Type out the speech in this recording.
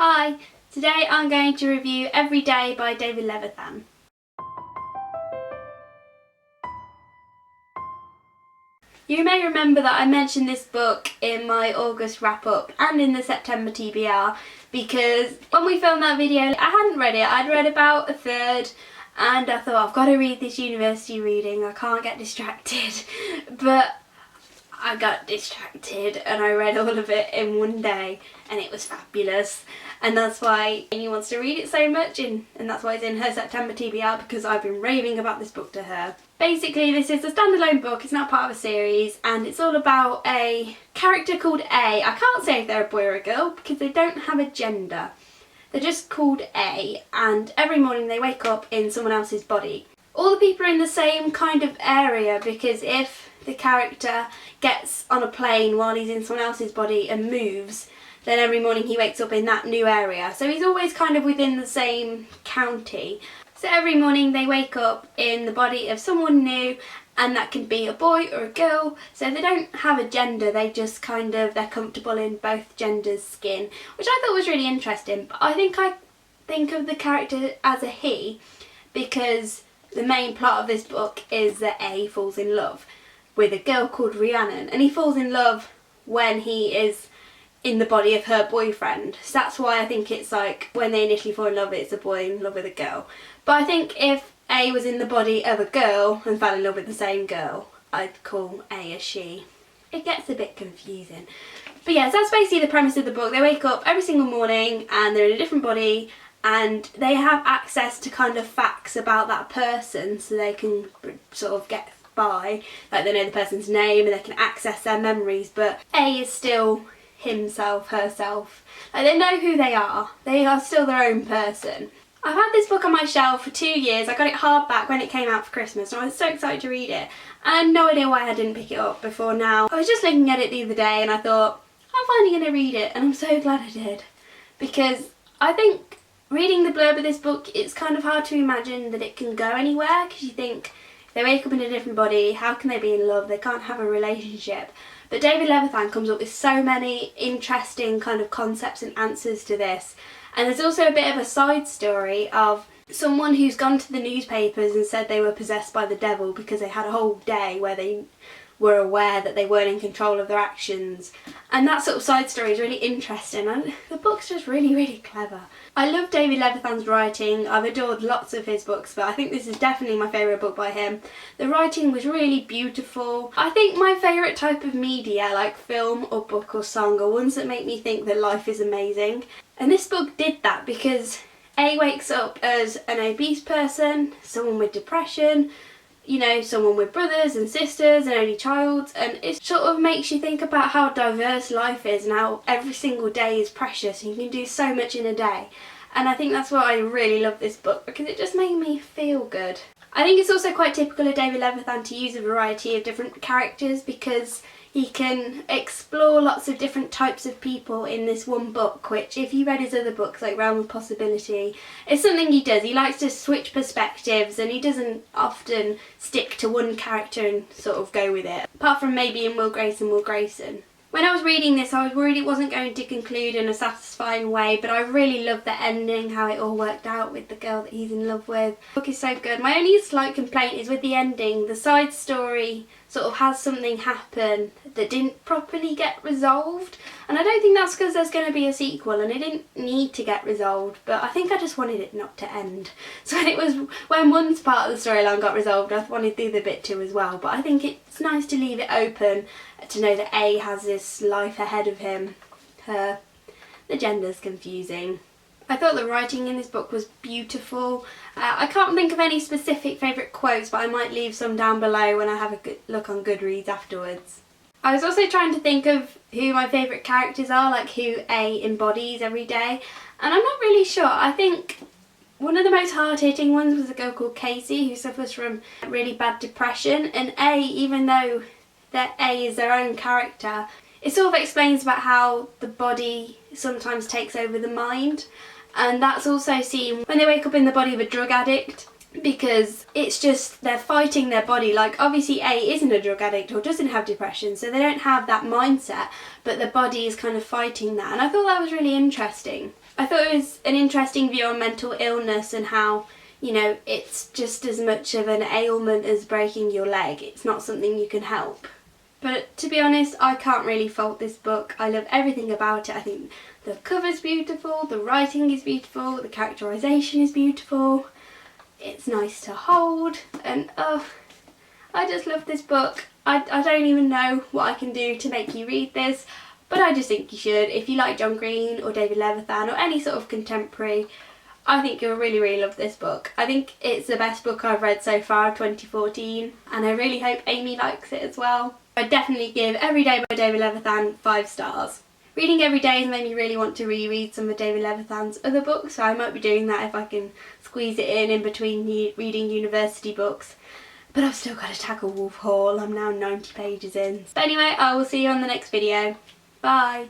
Hi, today I'm going to review Every Day by David Levithan. You may remember that I mentioned this book in my August wrap-up and in the September TBR because when we filmed that video I hadn't read it. I'd read about a third and I thought I've got to read this university reading, I can't get distracted. But I got distracted and I read all of it in one day and it was fabulous, and that's why Amy wants to read it so much and that's why it's in her September TBR, because I've been raving about this book to her. Basically this is a standalone book, it's not part of a series, and it's all about a character called A. I can't say if they're a boy or a girl because they don't have a gender. They're just called A, and every morning they wake up in someone else's body. All the people are in the same kind of area because if the character gets on a plane while he's in someone else's body and moves, then every morning he wakes up in that new area. So he's always kind of within the same county. So every morning they wake up in the body of someone new, and that can be a boy or a girl. So they don't have a gender, they just they're comfortable in both genders' skin, which I thought was really interesting. But I think of the character as a he because the main plot of this book is that A falls in love with a girl called Rhiannon, and he falls in love when he is in the body of her boyfriend. So that's why I think it's like when they initially fall in love it's a boy in love with a girl. But I think if A was in the body of a girl and fell in love with the same girl, I'd call A a she. It gets a bit confusing. But yeah, so that's basically the premise of the book. They wake up every single morning and they're in a different body, and they have access to kind of facts about that person so they can sort of get by, like they know the person's name and they can access their memories, but A is still himself, herself. Like they know who they are still their own person. I've had this book on my shelf for 2 years. I got it hardback when it came out for Christmas and I was so excited to read it, and I had no idea why I didn't pick it up before now. I was just looking at it the other day and I thought, I'm finally going to read it, and I'm so glad I did, because I think reading the blurb of this book, it's kind of hard to imagine that it can go anywhere, because you think if they wake up in a different body, how can they be in love? They can't have a relationship. But David Levithan comes up with so many interesting kind of concepts and answers to this. And there's also a bit of a side story of someone who's gone to the newspapers and said they were possessed by the devil because they had a whole day where they were aware that they weren't in control of their actions. And that sort of side story is really interesting, and the book's just really, really clever. I love David Levithan's writing. I've adored lots of his books, but I think this is definitely my favourite book by him. The writing was really beautiful. I think my favourite type of media, like film or book or song, are ones that make me think that life is amazing. And this book did that because A wakes up as an obese person, someone with depression, you know, someone with brothers and sisters, an only child, and it sort of makes you think about how diverse life is and how every single day is precious and you can do so much in a day. And I think that's why I really love this book, because it just made me feel good. I think it's also quite typical of David Levithan to use a variety of different characters, because he can explore lots of different types of people in this one book, which if you read his other books like Realm of Possibility, it's something he does. He likes to switch perspectives and he doesn't often stick to one character and sort of go with it, apart from maybe in Will Grayson. When I was reading this I was worried it wasn't going to conclude in a satisfying way, but I really loved the ending, how it all worked out with the girl that he's in love with. The book is so good. My only slight complaint is with the ending. The side story sort of has something happen that didn't properly get resolved, and I don't think that's because there's going to be a sequel and it didn't need to get resolved, but I think I just wanted it not to end. So when one part of the storyline got resolved, I wanted the other bit to as well, but I think it's nice to leave it open to know that A has this life ahead of him. The gender's confusing. I thought the writing in this book was beautiful. I can't think of any specific favourite quotes, but I might leave some down below when I have a good look on Goodreads afterwards. I was also trying to think of who my favourite characters are, like who A embodies every day, and I'm not really sure. I think one of the most hard-hitting ones was a girl called Casey who suffers from really bad depression, and A, even though that A is their own character, it sort of explains about how the body sometimes takes over the mind. And that's also seen when they wake up in the body of a drug addict, because it's just they're fighting their body. Like obviously A isn't a drug addict or doesn't have depression, so they don't have that mindset, but the body is kind of fighting that, and I thought that was really interesting. I thought it was an interesting view on mental illness and how, you know, it's just as much of an ailment as breaking your leg. It's not something you can help. But to be honest, I can't really fault this book. I love everything about it. I think the cover's beautiful, the writing is beautiful, the characterisation is beautiful. It's nice to hold, and I just love this book. I don't even know what I can do to make you read this, but I just think you should. If you like John Green or David Levithan or any sort of contemporary, I think you'll really, really love this book. I think it's the best book I've read so far of 2014, and I really hope Amy likes it as well. I'd definitely give Every Day by David Levithan 5 stars. Reading Every Day has made me really want to reread some of David Levithan's other books, so I might be doing that if I can squeeze it in between reading university books. But I've still got to tackle Wolf Hall. I'm now 90 pages in. But anyway, I will see you on the next video. Bye!